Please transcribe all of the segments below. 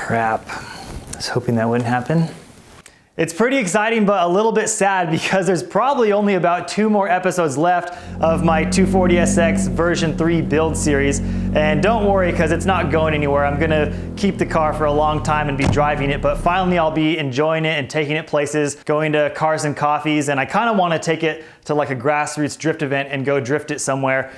Crap. I was hoping that wouldn't happen. It's pretty exciting, but a little bit sad because there's probably only about 2 more episodes left of my 240SX version 3 build series. And don't worry, because it's not going anywhere. I'm gonna keep the car for a long time and be driving it, but finally I'll be enjoying it and taking it places, going to Cars and Coffees, and I kind of want to take it to like a grassroots drift event and go drift it somewhere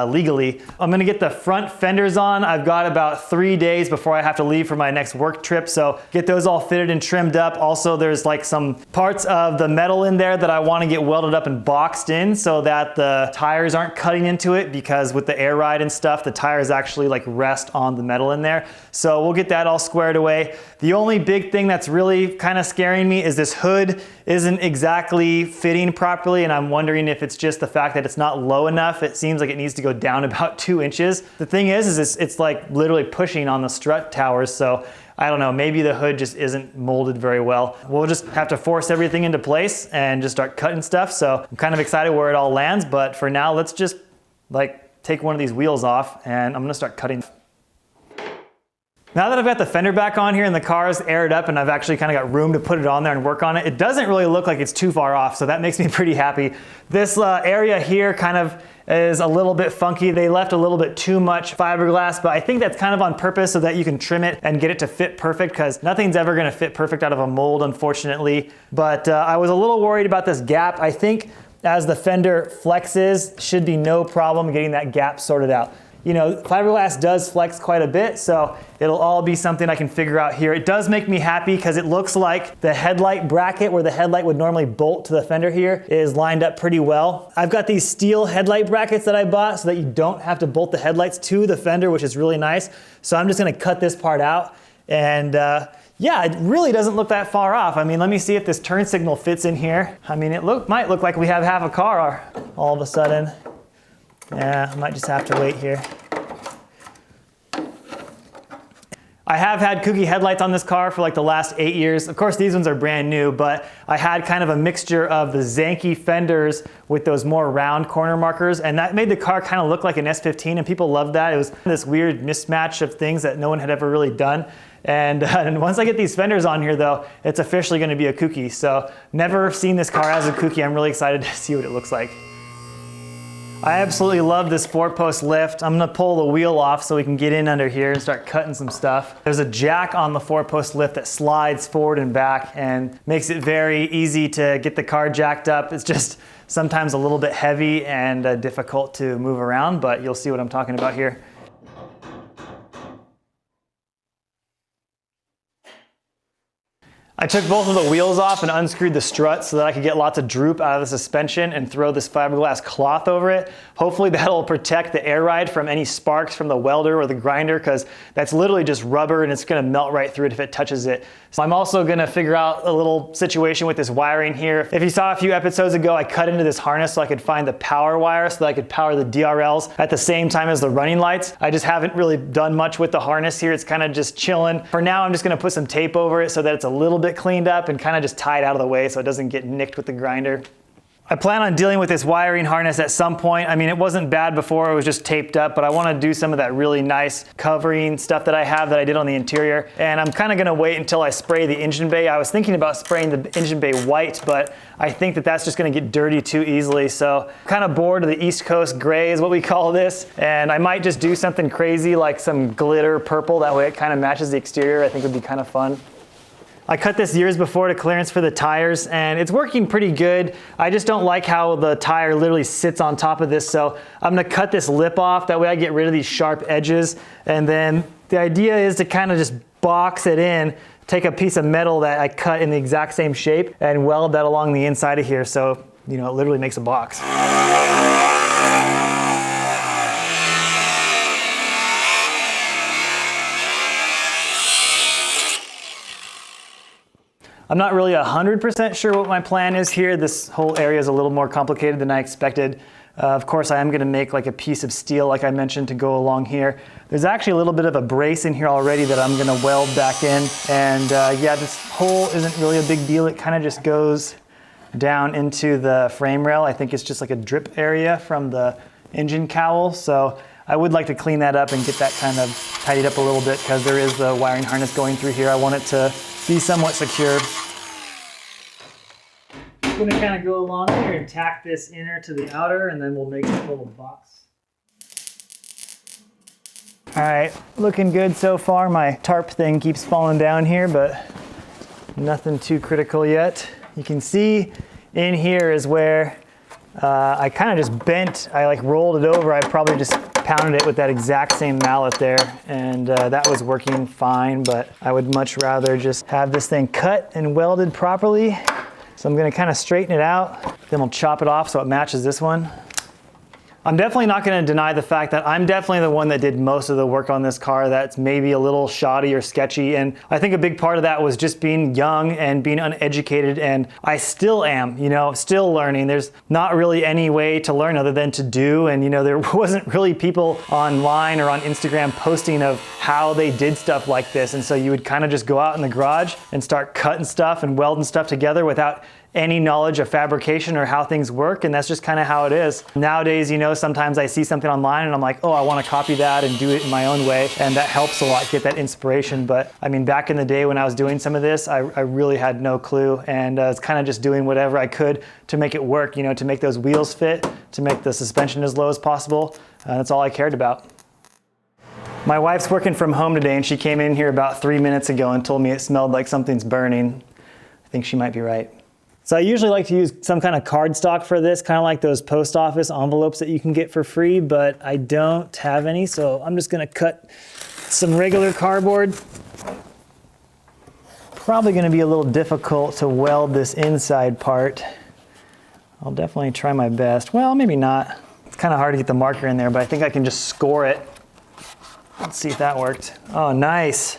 legally. I'm gonna get the front fenders on. I've got about 3 days before I have to leave for my next work trip, so get those all fitted and trimmed up. Also, there's like some parts of the metal in there that I want to get welded up and boxed in so that the tires aren't cutting into it, because with the air ride and stuff, the tires actually like rest on the metal in there. So we'll get that all squared away. The only big thing that's really kind of scaring me is this hood isn't exactly fitting properly, and I'm wondering if it's just the fact that it's not low enough. It seems like it needs to go down about 2 inches. The thing is it's like literally pushing on the strut towers, so I don't know, maybe the hood just isn't molded very well. We'll just have to force everything into place and just start cutting stuff. So I'm kind of excited where it all lands, but for now, let's just like take one of these wheels off and I'm gonna start cutting. Now that I've got the fender back on here and the car is aired up and I've actually kind of got room to put it on there and work on it, it doesn't really look like it's too far off, so that makes me pretty happy. This area here kind of is a little bit funky. They left a little bit too much fiberglass, but I think that's kind of on purpose so that you can trim it and get it to fit perfect, because nothing's ever gonna fit perfect out of a mold, unfortunately. But I was a little worried about this gap. I think as the fender flexes, should be no problem getting that gap sorted out. You know, fiberglass does flex quite a bit, so it'll all be something I can figure out here. It does make me happy because it looks like the headlight bracket where the headlight would normally bolt to the fender here is lined up pretty well. I've got these steel headlight brackets that I bought so that you don't have to bolt the headlights to the fender, which is really nice. So I'm just gonna cut this part out, and yeah, it really doesn't look that far off. I mean, let me see if this turn signal fits in here. I mean, it might look like we have half a car all of a sudden. Yeah, I might just have to wait here. I have had kooky headlights on this car for like the last 8 years. Of course, these ones are brand new, but I had kind of a mixture of the Zanky fenders with those more round corner markers, and that made the car kind of look like an S15, and people loved that. It was this weird mismatch of things that no one had ever really done. And once I get these fenders on here though, it's officially gonna be a kooky. So never seen this car as a kooky. I'm really excited to see what it looks like. I absolutely love this 4-post lift. I'm gonna pull the wheel off so we can get in under here and start cutting some stuff. There's a jack on the 4-post lift that slides forward and back and makes it very easy to get the car jacked up. It's just sometimes a little bit heavy and difficult to move around, but you'll see what I'm talking about here. I took both of the wheels off and unscrewed the struts so that I could get lots of droop out of the suspension and throw this fiberglass cloth over it. Hopefully that'll protect the air ride from any sparks from the welder or the grinder, because that's literally just rubber and it's gonna melt right through it if it touches it. So I'm also gonna figure out a little situation with this wiring here. If you saw a few episodes ago, I cut into this harness so I could find the power wire so that I could power the DRLs at the same time as the running lights. I just haven't really done much with the harness here. It's kind of just chilling. For now, I'm just gonna put some tape over it so that it's a little bit cleaned up and kind of just tied out of the way so it doesn't get nicked with the grinder. I plan on dealing with this wiring harness at some point. I mean, it wasn't bad before, it was just taped up, but I want to do some of that really nice covering stuff that I have that I did on the interior. And I'm kind of going to wait until I spray the engine bay. I was thinking about spraying the engine bay white, but I think that that's just going to get dirty too easily. So I'm kind of bored of the East Coast gray is what we call this. And I might just do something crazy like some glitter purple. That way it kind of matches the exterior. I think would be kind of fun. I cut this years before to clearance for the tires, and it's working pretty good. I just don't like how the tire literally sits on top of this, so I'm gonna cut this lip off. That way I get rid of these sharp edges. And then the idea is to kind of just box it in, take a piece of metal that I cut in the exact same shape and weld that along the inside of here. So, you know, it literally makes a box. I'm not really 100% sure what my plan is here. This whole area is a little more complicated than I expected. Of course, I am gonna make like a piece of steel, like I mentioned, to go along here. There's actually a little bit of a brace in here already that I'm gonna weld back in. And yeah, this hole isn't really a big deal. It kind of just goes down into the frame rail. I think it's just like a drip area from the engine cowl. So I would like to clean that up and get that kind of tidied up a little bit because there is the wiring harness going through here. I want it to be somewhat secure. I'm going to kind of go along here and tack this inner to the outer, and then we'll make a little box. All right, looking good so far. My tarp thing keeps falling down here, but nothing too critical yet. You can see in here is where I kind of just bent, I like rolled it over. I probably just pounded it with that exact same mallet there, and that was working fine, but I would much rather just have this thing cut and welded properly. So I'm gonna kind of straighten it out, then we'll chop it off so it matches this one. I'm definitely not going to deny the fact that I'm definitely the one that did most of the work on this car that's maybe a little shoddy or sketchy, and I think a big part of that was just being young and being uneducated, and I still am, you know, still learning. There's not really any way to learn other than to do, and you know, there wasn't really people online or on Instagram posting of how they did stuff like this, and so you would kind of just go out in the garage and start cutting stuff and welding stuff together without any knowledge of fabrication or how things work, and that's just kind of how it is. Nowadays, you know, sometimes I see something online and I'm like, oh, I want to copy that and do it in my own way, and that helps a lot, get that inspiration. But I mean, back in the day when I was doing some of this, I really had no clue, and I was kind of just doing whatever I could to make it work, you know, to make those wheels fit, to make the suspension as low as possible. That's all I cared about. My wife's working from home today, and she came in here about 3 minutes ago and told me it smelled like something's burning. I think she might be right. So I usually like to use some kind of cardstock for this, kind of like those post office envelopes that you can get for free, but I don't have any, so I'm just gonna cut some regular cardboard. Probably gonna be a little difficult to weld this inside part. I'll definitely try my best. Well, maybe not. It's kind of hard to get the marker in there, but I think I can just score it. Let's see if that worked. Oh, nice.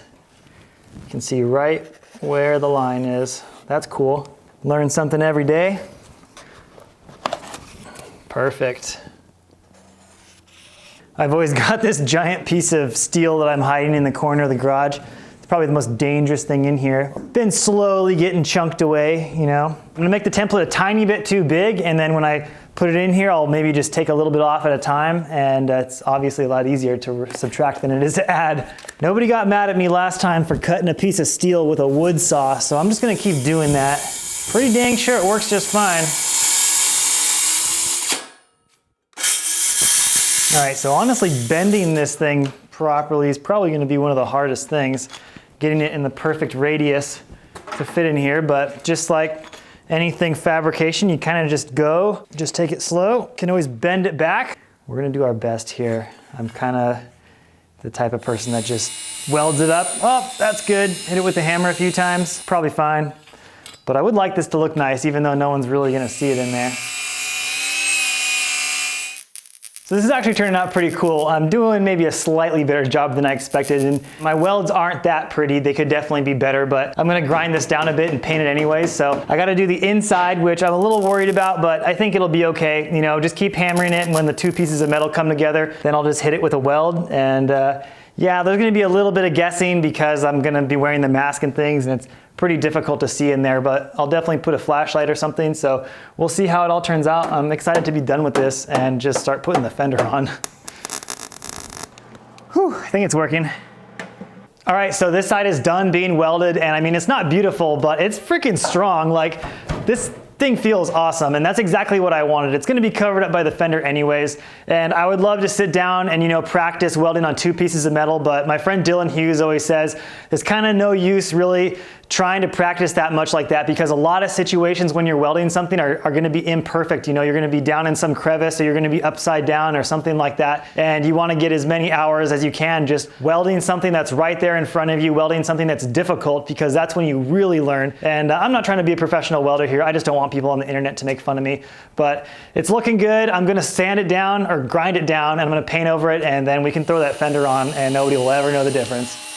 You can see right where the line is. That's cool. Learn something every day. Perfect. I've always got this giant piece of steel that I'm hiding in the corner of the garage. It's probably the most dangerous thing in here. Been slowly getting chunked away, you know. I'm gonna make the template a tiny bit too big, and then when I put it in here, I'll maybe just take a little bit off at a time, and it's obviously a lot easier to subtract than it is to add. Nobody got mad at me last time for cutting a piece of steel with a wood saw, so I'm just gonna keep doing that. Pretty dang sure it works just fine. All right, so honestly, bending this thing properly is probably going to be one of the hardest things, getting it in the perfect radius to fit in here, but just like anything fabrication, you kind of just take it slow, can always bend it back. We're going to do our best here. I'm kind of the type of person that just welds it up. Oh, that's good. Hit it with the hammer a few times, probably fine. But I would like this to look nice, even though no one's really gonna see it in there. So this is actually turning out pretty cool. I'm doing maybe a slightly better job than I expected, and my welds aren't that pretty. They could definitely be better, but I'm gonna grind this down a bit and paint it anyways. So I gotta do the inside, which I'm a little worried about, but I think it'll be okay. You know, just keep hammering it, and when the two pieces of metal come together, then I'll just hit it with a weld. And yeah, there's gonna be a little bit of guessing because I'm gonna be wearing the mask and things, and it's pretty difficult to see in there, but I'll definitely put a flashlight or something, so we'll see how it all turns out. I'm excited to be done with this and just start putting the fender on. Whew, I think it's working. All right, so this side is done being welded, and I mean, it's not beautiful, but it's freaking strong. Like, this thing feels awesome, and that's exactly what I wanted. It's gonna be covered up by the fender anyways, and I would love to sit down and, you know, practice welding on two pieces of metal, but my friend Dylan Hughes always says there's kind of no use really trying to practice that much like that, because a lot of situations when you're welding something are gonna be imperfect. You know, you're gonna be down in some crevice, or you're gonna be upside down or something like that, and you wanna get as many hours as you can just welding something that's right there in front of you, welding something that's difficult, because that's when you really learn. And I'm not trying to be a professional welder here. I just don't want people on the internet to make fun of me, but it's looking good. I'm gonna sand it down or grind it down, and I'm gonna paint over it, and then we can throw that fender on and nobody will ever know the difference.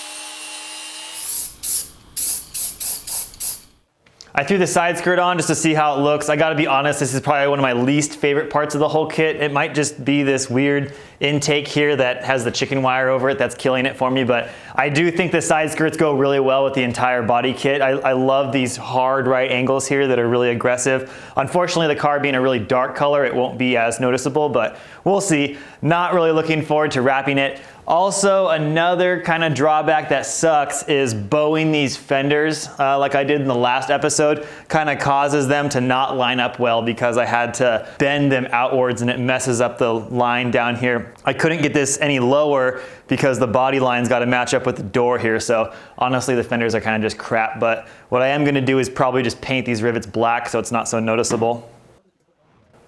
I threw the side skirt on just to see how it looks. I gotta be honest, this is probably one of my least favorite parts of the whole kit. It might just be this weird intake here that has the chicken wire over it that's killing it for me, but I do think the side skirts go really well with the entire body kit. I love these hard right angles here that are really aggressive. Unfortunately, the car being a really dark color, it won't be as noticeable, but we'll see. Not really looking forward to wrapping it. Also, another kind of drawback that sucks is bowing these fenders like I did in the last episode kind of causes them to not line up well because I had to bend them outwards and it messes up the line down here. I couldn't get this any lower because the body line's got to match up with the door here, so honestly the fenders are kind of just crap, but what I am going to do is probably just paint these rivets black so it's not so noticeable.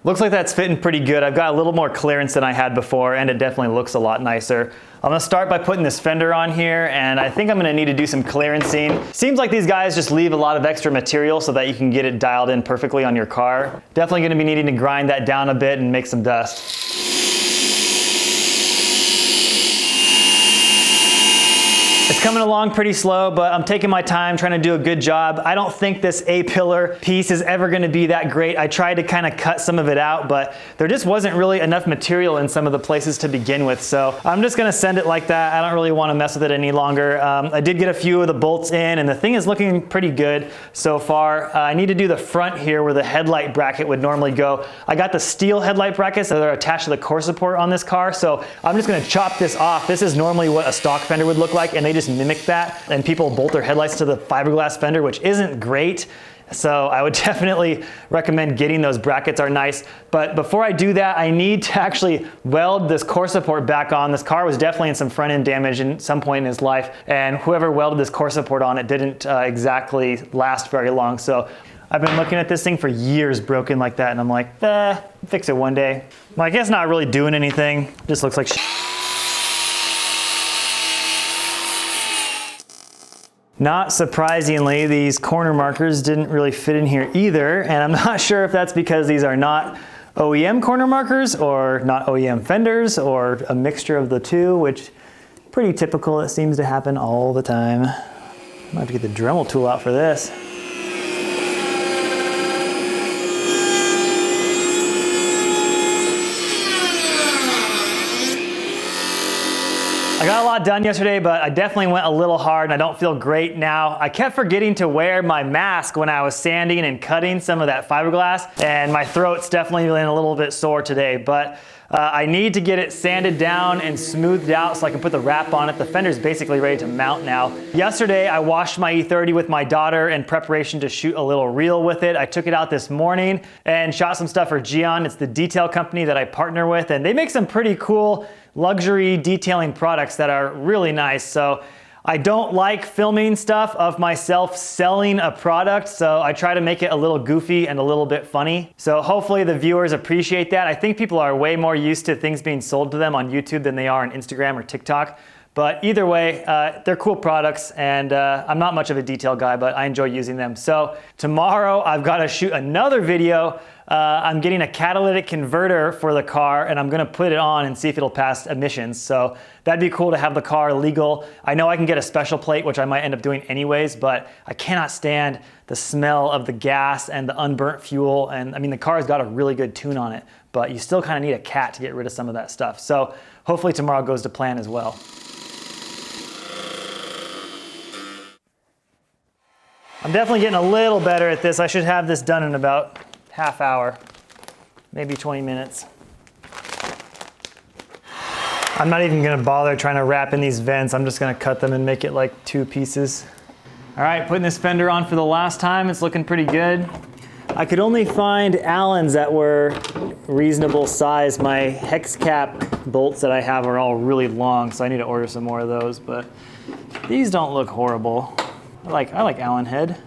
Looks like that's fitting pretty good. I've got a little more clearance than I had before and it definitely looks a lot nicer. I'm gonna start by putting this fender on here and I think I'm gonna need to do some clearancing. Seems like these guys just leave a lot of extra material so that you can get it dialed in perfectly on your car. Definitely gonna be needing to grind that down a bit and make some dust. It's coming along pretty slow, but I'm taking my time trying to do a good job. I don't think this A-pillar piece is ever gonna be that great. I tried to kind of cut some of it out, but there just wasn't really enough material in some of the places to begin with. So I'm just gonna send it like that. I don't really wanna mess with it any longer. I did get a few of the bolts in and the thing is looking pretty good so far. I need to do the front here where the headlight bracket would normally go. I got the steel headlight brackets that are attached to the core support on this car, so I'm just gonna chop this off. This is normally what a stock fender would look like and they just mimic that, and people bolt their headlights to the fiberglass fender, which isn't great. So I would definitely recommend getting those. Brackets are nice, but before I do that, I need to actually weld this core support back on. This car was definitely in some front end damage at some point in his life, and whoever welded this core support on it didn't exactly last very long. So I've been looking at this thing for years broken like that, and I'm like, fix it one day. Well, I guess not really doing anything. Just looks like shit. Not surprisingly, these corner markers didn't really fit in here either, and I'm not sure if that's because these are not OEM corner markers or not OEM fenders or a mixture of the two, which pretty typical. It seems to happen all the time. I might have to get the Dremel tool out for this. I got a lot done yesterday, but I definitely went a little hard and I don't feel great now. I kept forgetting to wear my mask when I was sanding and cutting some of that fiberglass, and my throat's definitely feeling a little bit sore today, but I need to get it sanded down and smoothed out so I can put the wrap on it. The fender's basically ready to mount now. Yesterday, I washed my E30 with my daughter in preparation to shoot a little reel with it. I took it out this morning and shot some stuff for Geon. It's the detail company that I partner with, and they make some pretty cool luxury detailing products that are really nice. So I don't like filming stuff of myself selling a product, so I try to make it a little goofy and a little bit funny. So hopefully the viewers appreciate that. I think people are way more used to things being sold to them on YouTube than they are on Instagram or TikTok. But either way, they're cool products, and I'm not much of a detail guy, but I enjoy using them. So tomorrow I've got to shoot another video. I'm getting a catalytic converter for the car, and I'm gonna put it on and see if it'll pass emissions. So that'd be cool to have the car legal. I know I can get a special plate, which I might end up doing anyways, but I cannot stand the smell of the gas and the unburnt fuel. And I mean, the car's got a really good tune on it, but you still kind of need a cat to get rid of some of that stuff. So hopefully tomorrow goes to plan as well. I'm definitely getting a little better at this. I should have this done in about half hour, maybe 20 minutes. I'm not even gonna bother trying to wrap in these vents. I'm just gonna cut them and make it like 2 pieces. All right, putting this fender on for the last time. It's looking pretty good. I could only find Allens that were reasonable size. My hex cap bolts that I have are all really long, so I need to order some more of those, but these don't look horrible. I like Allen head.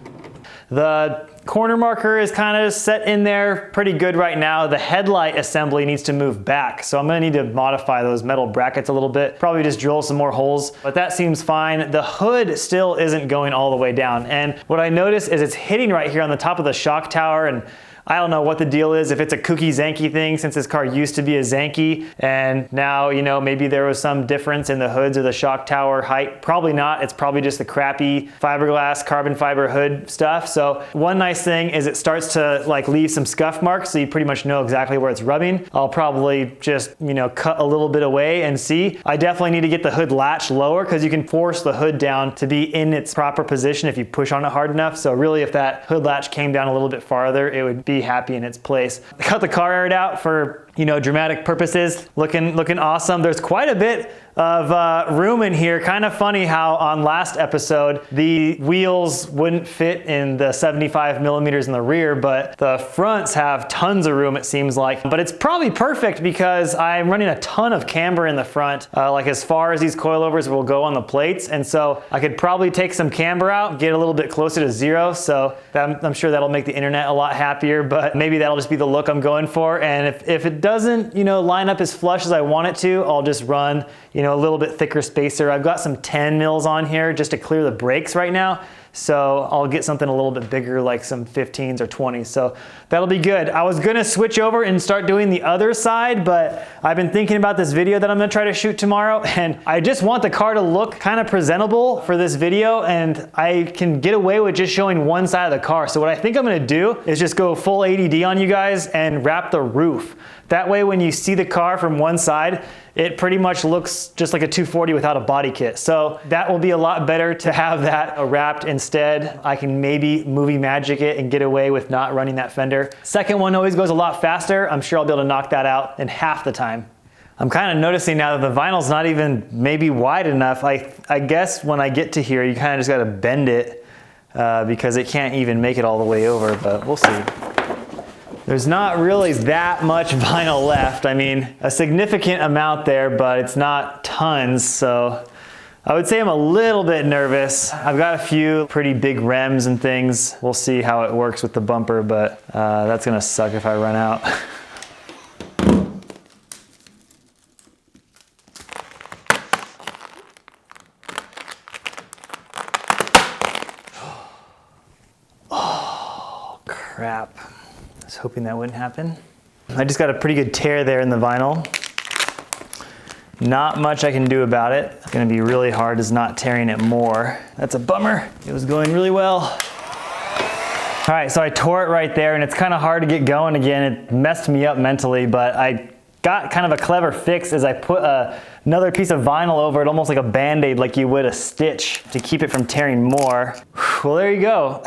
The corner marker is kind of set in there pretty good right now. The headlight assembly needs to move back, so I'm gonna need to modify those metal brackets a little bit. Probably just drill some more holes, but that seems fine. The hood still isn't going all the way down, and what I noticed is it's hitting right here on the top of the shock tower, and I don't know what the deal is, if it's a kooky Zanky thing, since this car used to be a Zanky, and now, you know, maybe there was some difference in the hoods or the shock tower height. Probably not. It's probably just the crappy fiberglass carbon fiber hood stuff. So one nice thing is it starts to like leave some scuff marks, so you pretty much know exactly where it's rubbing. I'll probably just, you know, cut a little bit away and see. I definitely need to get the hood latch lower, because you can force the hood down to be in its proper position if you push on it hard enough. So really, if that hood latch came down a little bit farther, it would be happy in its place. I got the car aired out for, you know, dramatic purposes. Looking awesome. There's quite a bit of room in here. Kind of funny how on last episode the wheels wouldn't fit in the 75 millimeters in the rear, but the fronts have tons of room, it seems like. But it's probably perfect because I'm running a ton of camber in the front, like as far as these coilovers will go on the plates, and so I could probably take some camber out, get a little bit closer to zero, so I'm sure that'll make the internet a lot happier, but maybe that'll just be the look I'm going for. And if it doesn't, you know, line up as flush as I want it to, I'll just run, you know, a little bit thicker spacer. I've got some 10 mils on here just to clear the brakes right now. So I'll get something a little bit bigger, like some 15s or 20s. So that'll be good. I was gonna switch over and start doing the other side, but I've been thinking about this video that I'm gonna try to shoot tomorrow, and I just want the car to look kind of presentable for this video, and I can get away with just showing one side of the car. So what I think I'm gonna do is just go full ADD on you guys and wrap the roof. That way when you see the car from one side, it pretty much looks just like a 240 without a body kit. So that will be a lot better to have that wrapped instead. I can maybe movie magic it and get away with not running that fender. Second one always goes a lot faster. I'm sure I'll be able to knock that out in half the time. I'm kind of noticing now that the vinyl's not even maybe wide enough. I guess when I get to here, you kind of just gotta bend it because it can't even make it all the way over, but we'll see. There's not really that much vinyl left. I mean, a significant amount there, but it's not tons, so I would say I'm a little bit nervous. I've got a few pretty big rems and things. We'll see how it works with the bumper, but that's gonna suck if I run out. Oh, crap. I was hoping that wouldn't happen. I just got a pretty good tear there in the vinyl. Not much I can do about it. It's gonna be really hard as not tearing it more. That's a bummer. It was going really well. All right, so I tore it right there, and it's kind of hard to get going again. It messed me up mentally, but I got kind of a clever fix as I put another piece of vinyl over it, almost like a Band-Aid, like you would a stitch, to keep it from tearing more. Well, there you go.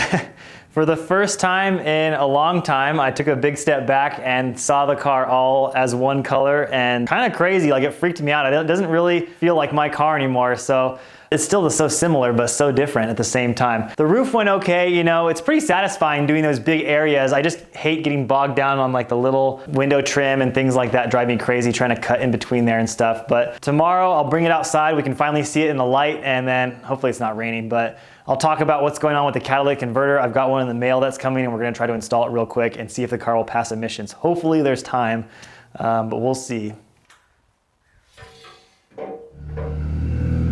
For the first time in a long time, I took a big step back and saw the car all as one color, and kind of crazy, like it freaked me out. It doesn't really feel like my car anymore, so it's still so similar but so different at the same time. The roof went okay, you know, it's pretty satisfying doing those big areas. I just hate getting bogged down on like the little window trim and things like that, drive me crazy trying to cut in between there and stuff. But tomorrow I'll bring it outside, we can finally see it in the light, and then hopefully it's not raining, but I'll talk about what's going on with the catalytic converter. I've got one in the mail that's coming, and we're gonna try to install it real quick and see if the car will pass emissions. Hopefully there's time, but we'll see.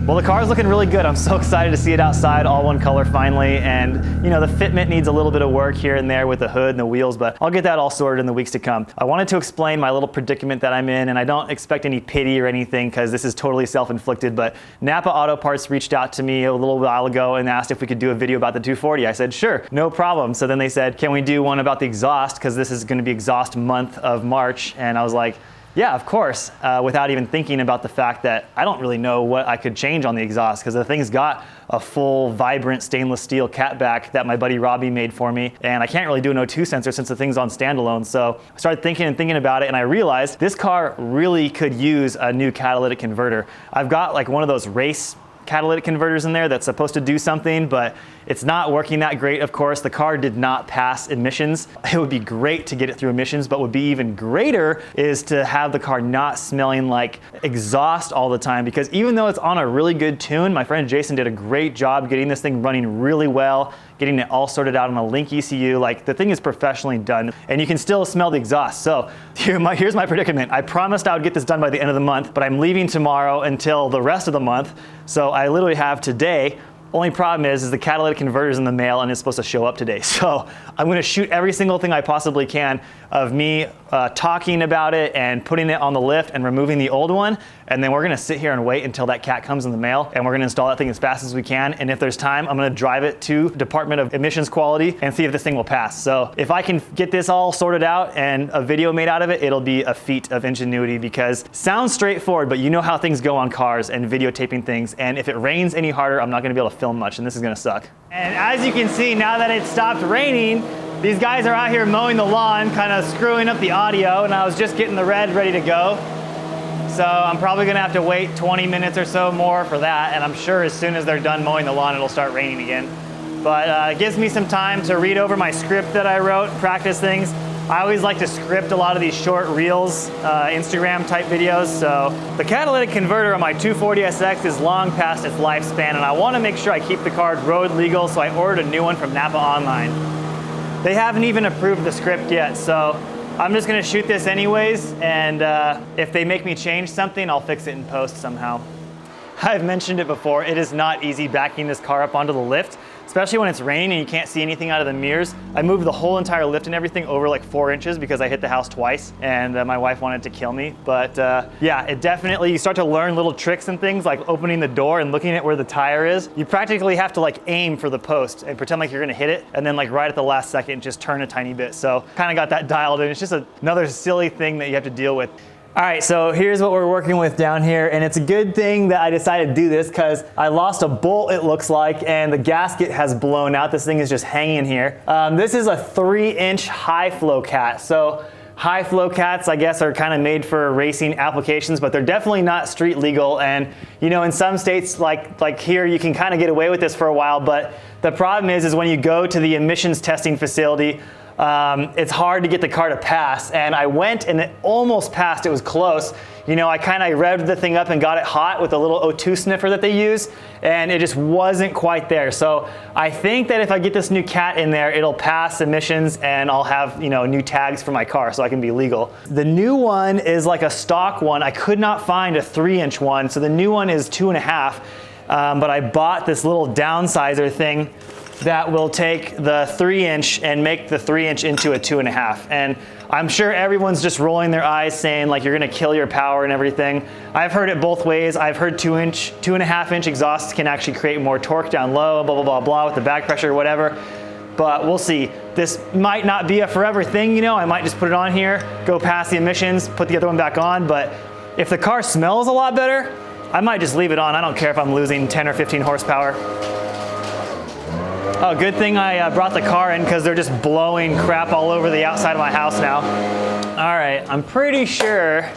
Well, the car's looking really good. I'm so excited to see it outside, all one color finally. And you know, the fitment needs a little bit of work here and there with the hood and the wheels, but I'll get that all sorted in the weeks to come. I wanted to explain my little predicament that I'm in, and I don't expect any pity or anything because this is totally self-inflicted, but Napa Auto Parts reached out to me a little while ago and asked if we could do a video about the 240. I said, sure, no problem. So then they said, can we do one about the exhaust? Because this is gonna be exhaust month of March. And I was like, yeah, of course, without even thinking about the fact that I don't really know what I could change on the exhaust, because the thing's got a full vibrant stainless steel catback that my buddy Robbie made for me, and I can't really do an O2 sensor since the thing's on standalone. So I started thinking about it, and I realized this car really could use a new catalytic converter. I've got like one of those race catalytic converters in there that's supposed to do something, but it's not working that great, of course. The car did not pass emissions. It would be great to get it through emissions, but would be even greater is to have the car not smelling like exhaust all the time, because even though it's on a really good tune, my friend Jason did a great job getting this thing running really well, getting it all sorted out on a Link ECU. Like, the thing is professionally done, and you can still smell the exhaust. So here's my predicament. I promised I would get this done by the end of the month, but I'm leaving tomorrow until the rest of the month. So I literally have today Only problem is the catalytic converter's in the mail and it's supposed to show up today. So I'm gonna shoot every single thing I possibly can of me talking about it and putting it on the lift and removing the old one. And then we're gonna sit here and wait until that cat comes in the mail, and we're gonna install that thing as fast as we can. And if there's time, I'm gonna drive it to Department of Emissions Quality and see if this thing will pass. So if I can get this all sorted out and a video made out of it, it'll be a feat of ingenuity, because it sounds straightforward, but you know how things go on cars and videotaping things. And if it rains any harder, I'm not gonna be able to film much, and this is gonna suck. And as you can see, now that it stopped raining, these guys are out here mowing the lawn, kind of screwing up the audio, and I was just getting the red ready to go. So I'm probably gonna have to wait 20 minutes or so more for that, and I'm sure as soon as they're done mowing the lawn, it'll start raining again. But it gives me some time to read over my script that I wrote, practice things. I always like to script a lot of these short reels, Instagram type videos. So the catalytic converter on my 240SX is long past its lifespan, and I wanna make sure I keep the car road legal, so I ordered a new one from Napa Online. They haven't even approved the script yet, so I'm just gonna shoot this anyways, and if they make me change something, I'll fix it in post somehow. I've mentioned it before, it is not easy backing this car up onto the lift, especially when it's raining and you can't see anything out of the mirrors. I moved the whole entire lift and everything over like 4 inches because I hit the house twice, and my wife wanted to kill me. But yeah, it definitely, you start to learn little tricks and things like opening the door and looking at where the tire is. You practically have to like aim for the post and pretend like you're gonna hit it, and then like right at the last second, just turn a tiny bit. So kind of got that dialed in. It's just another silly thing that you have to deal with. All right, so here's what we're working with down here, and it's a good thing that I decided to do this because I lost a bolt, it looks like, and the gasket has blown out. This thing is just hanging here. This is a 3-inch high flow cat. So high flow cats, I guess, are kind of made for racing applications, but they're definitely not street legal. And you know, in some states like here, you can kind of get away with this for a while, but the problem is when you go to the emissions testing facility, it's hard to get the car to pass, and I went and it almost passed. It was close. You know, I kind of revved the thing up and got it hot with a little O2 sniffer that they use, and it just wasn't quite there. So I think that if I get this new cat in there, it'll pass emissions, and I'll have, you know, new tags for my car so I can be legal. The new one is like a stock one. I could not find a 3-inch one, so the new one is 2.5, but I bought this little downsizer thing that will take the 3-inch and make the 3-inch into a 2.5. And I'm sure everyone's just rolling their eyes saying like you're gonna kill your power and everything. I've heard it both ways. I've heard 2.5-inch exhausts can actually create more torque down low, blah, blah, blah, blah, with the back pressure or whatever. But we'll see. This might not be a forever thing, you know. I might just put it on here, go past the emissions, put the other one back on. But if the car smells a lot better, I might just leave it on. I don't care if I'm losing 10 or 15 horsepower. Oh, good thing I brought the car in because they're just blowing crap all over the outside of my house now. All right, I'm pretty sure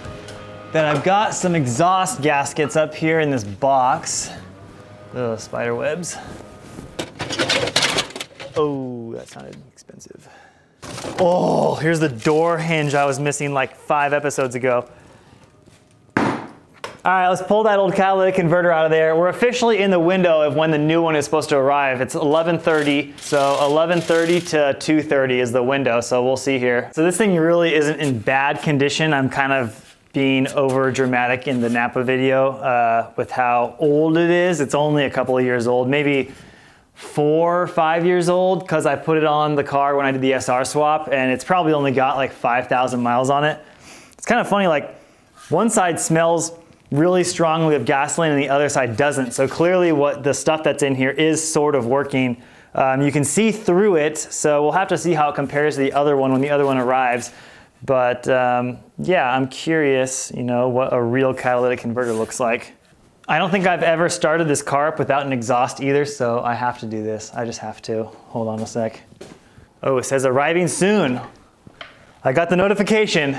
that I've got some exhaust gaskets up here in this box. Oh, spider webs. Oh, that sounded expensive. Oh, here's the door hinge I was missing like 5 episodes ago. All right, let's pull that old catalytic converter out of there. We're officially in the window of when the new one is supposed to arrive. It's 11:30, so 11:30 to 2:30 is the window, so we'll see here. So this thing really isn't in bad condition. I'm kind of being over dramatic in the Napa video with how old it is. It's only a couple of years old, maybe 4 or 5 years old, because I put it on the car when I did the SR swap, and it's probably only got like 5,000 miles on it. It's kind of funny, like one side smells really strongly of gasoline and the other side doesn't. So clearly what the stuff that's in here is sort of working. You can see through it, so we'll have to see how it compares to the other one when the other one arrives. But yeah, I'm curious, you know, what a real catalytic converter looks like. I don't think I've ever started this car up without an exhaust either, so I have to do this. I just have to. Hold on a sec. Oh, it says arriving soon. I got the notification.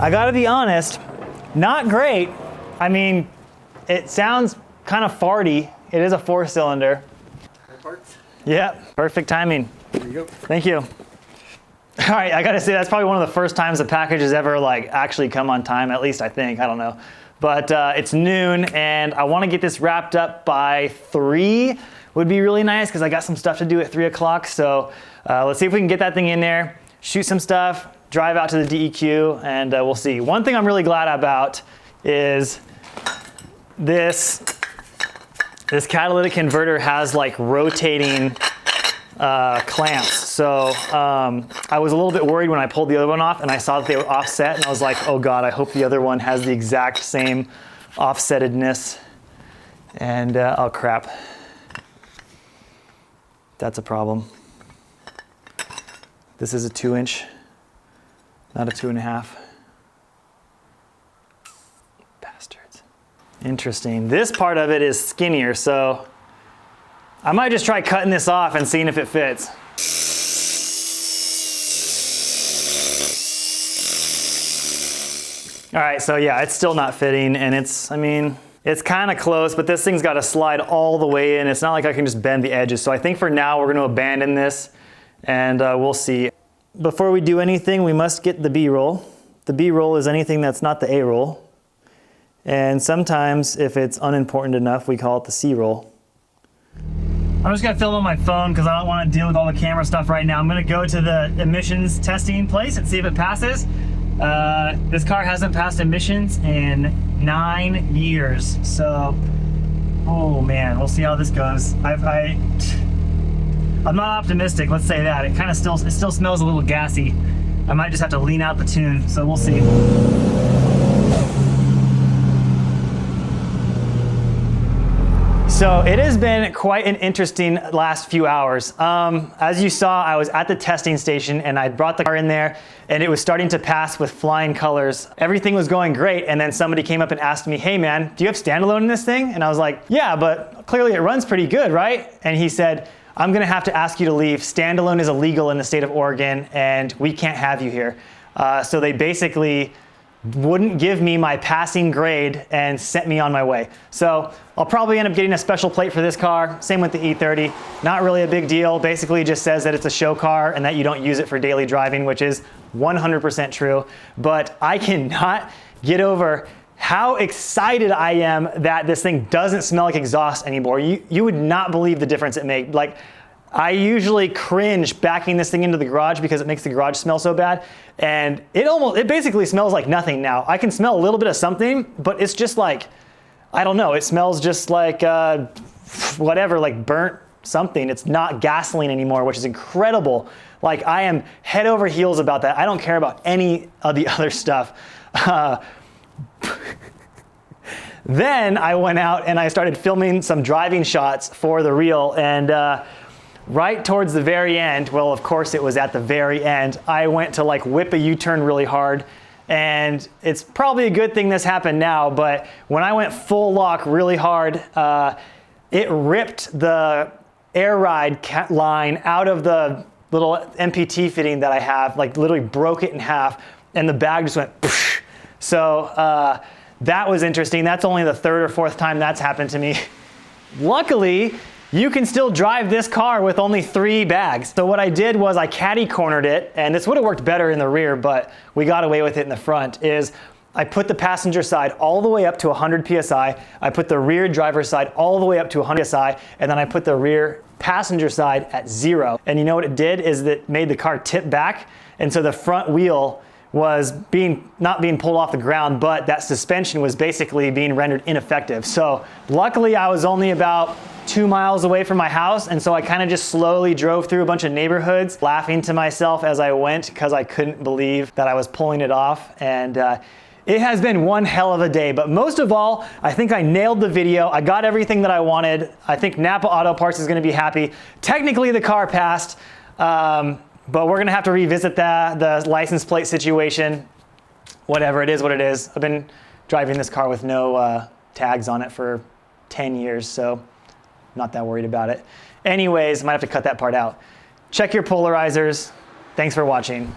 I gotta be honest, not great. I mean, it sounds kind of farty. It is a 4-cylinder. Yeah, perfect timing. There you go. Thank you. All right, I gotta say that's probably one of the first times the package has ever like actually come on time, at least I think, I don't know. But it's noon and I wanna get this wrapped up by 3, would be really nice because I got some stuff to do at 3 o'clock. So let's see if we can get that thing in there, shoot some stuff, drive out to the DEQ, and we'll see. One thing I'm really glad about is this catalytic converter has like rotating clamps. So I was a little bit worried when I pulled the other one off and I saw that they were offset, and I was like, oh God, I hope the other one has the exact same offsetedness. And oh crap, that's a problem. This is a 2-inch, not a 2.5. Bastards. Interesting. This part of it is skinnier, so I might just try cutting this off and seeing if it fits. All right, so yeah, it's still not fitting, and it's, I mean, it's kind of close, but this thing's got to slide all the way in. It's not like I can just bend the edges. So I think for now we're going to abandon this, and we'll see. Before we do anything, we must get the B-roll. The B-roll is anything that's not the A-roll. And sometimes, if it's unimportant enough, we call it the C-roll. I'm just gonna film on my phone because I don't want to deal with all the camera stuff right now. I'm gonna go to the emissions testing place and see if it passes. This car hasn't passed emissions in 9 years, so oh man, we'll see how this goes. I'm not optimistic, let's say that. It kind of still smells a little gassy. I might just have to lean out the tune, so we'll see. So it has been quite an interesting last few hours. As you saw, I was at the testing station and I brought the car in there and it was starting to pass with flying colors. Everything was going great, and then somebody came up and asked me, hey man, do you have standalone in this thing? And I was like, yeah, but clearly it runs pretty good, right? And he said, I'm gonna have to ask you to leave. Standalone is illegal in the state of Oregon and we can't have you here. So they basically wouldn't give me my passing grade and sent me on my way. So I'll probably end up getting a special plate for this car. Same with the E30. Not really a big deal. Basically just says that it's a show car and that you don't use it for daily driving, which is 100% true. But I cannot get over how excited I am that this thing doesn't smell like exhaust anymore. You would not believe the difference it made. Like, I usually cringe backing this thing into the garage because it makes the garage smell so bad. And it basically smells like nothing now. I can smell a little bit of something, but it's just like, I don't know, it smells just like whatever, like burnt something. It's not gasoline anymore, which is incredible. Like, I am head over heels about that. I don't care about any of the other stuff. Then I went out and I started filming some driving shots for the reel, and right towards the very end, well, of course it was at the very end, I went to like whip a U-turn really hard. And it's probably a good thing this happened now, but when I went full lock really hard, it ripped the air ride line out of the little MPT fitting that I have, like literally broke it in half, and the bag just went poosh. So that was interesting. That's only the 3rd or 4th time that's happened to me. Luckily, you can still drive this car with only 3 bags. So what I did was I caddy cornered it, and this would have worked better in the rear, but we got away with it in the front, is I put the passenger side all the way up to 100 PSI, I put the rear driver's side all the way up to 100 PSI, and then I put the rear passenger side at 0. And you know what it did is that it made the car tip back, and so the front wheel was not being pulled off the ground, but that suspension was basically being rendered ineffective. So luckily I was only about 2 miles away from my house, and so I kind of just slowly drove through a bunch of neighborhoods, laughing to myself as I went because I couldn't believe that I was pulling it off. And it has been one hell of a day, but most of all, I think I nailed the video. I got everything that I wanted. I think Napa Auto Parts is gonna be happy. Technically the car passed, but we're gonna have to revisit the license plate situation. Whatever, it is what it is. I've been driving this car with no tags on it for 10 years, so not that worried about it. Anyways, might have to cut that part out. Check your polarizers. Thanks for watching.